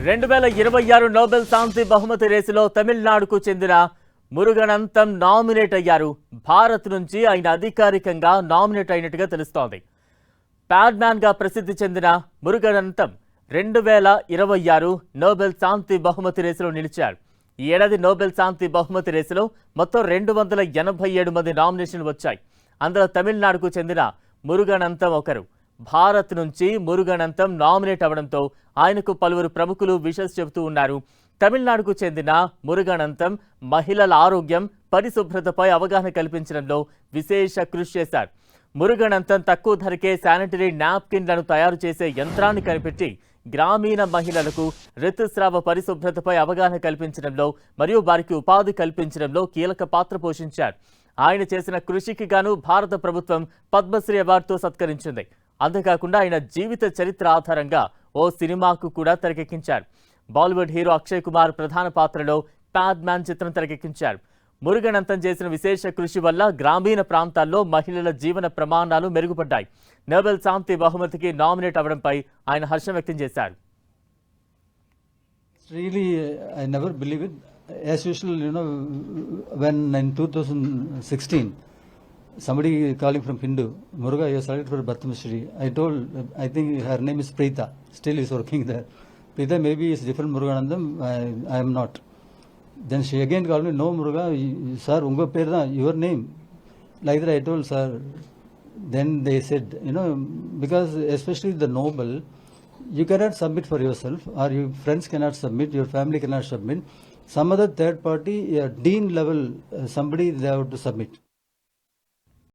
2026 Nobel శాంతి బహుమతి రేసులో తమిళనాడుకు చెందిన మురుగనంతం నామినేట్ అయ్యారు. భారత్ నుంచి ఆయన అధికారికంగా నామినేట్ అయినట్టుగా తెలుస్తోంది. ప్యాడ్మ్యాన్ గా ప్రసిద్ధి చెందిన మురుగనంతం 2026 నోబెల్ శాంతి బహుమతి రేసులో నిలిచారు. ఈ ఏడాది నోబెల్ శాంతి బహుమతి రేసులో మొత్తం 287 మంది నామినేషన్లు వచ్చాయి. అందులో తమిళనాడుకు చెందిన మురుగనంతం ఒకరు. భారత్ నుంచి మురుగనంతం నామినేట్ అవడంతో ఆయనకు పలువురు ప్రముఖులు విషెస్ చెబుతూ ఉన్నారు. తమిళనాడుకు చెందిన మురుగనంతం మహిళల ఆరోగ్యం, పరిశుభ్రతపై అవగాహన కల్పించడంలో విశేష కృషి చేశారు. మురుగనంతం తక్కువ ధరకే శానిటరీ నాప్కిన్లను తయారు చేసే యంత్రాన్ని కనిపెట్టి గ్రామీణ మహిళలకు ఋతుస్రావ పరిశుభ్రతపై అవగాహన కల్పించడంలో మరియు వారికి ఉపాధి కల్పించడంలో కీలక పాత్ర పోషించారు. ఆయన చేసిన కృషికి గాను భారత ప్రభుత్వం పద్మశ్రీ అవార్డుతో సత్కరించింది. అంతేకాకుండా ఆయన జీవిత చరిత్ర ఆధారంగా ఓ సినిమాకు కూడా తెరకెక్కించారు. బాలీవుడ్ హీరో అక్షయ్ కుమార్ ప్రధాన పాత్రలో ప్యాడ్మ్యాన్ చిత్రం తెరకెక్కించారు. మురుగనంతం చేసిన విశేష కృషి వల్ల గ్రామీణ ప్రాంతాల్లో మహిళల జీవన ప్రమాణాలు మెరుగుపడ్డాయి. నోబెల్ శాంతి బహుమతికి నామినేట్ అవడంపై ఆయన హర్షం వ్యక్తం చేశారు. Really, I never believe it. As usual, when in 2016, somebody calling from Hindu, Muruga, you are selected for Bhattam Shri. I think her name is Preeta. Still is working there. Preeta maybe is different Muruganandam. I am not. Then she again called me, no Muruga, sir, unga perda, your name. Like that I told sir. Then they said, because especially the Nobel, you cannot submit for yourself, or your friends cannot submit, your family cannot submit. Some other third party, dean level, somebody they have to submit.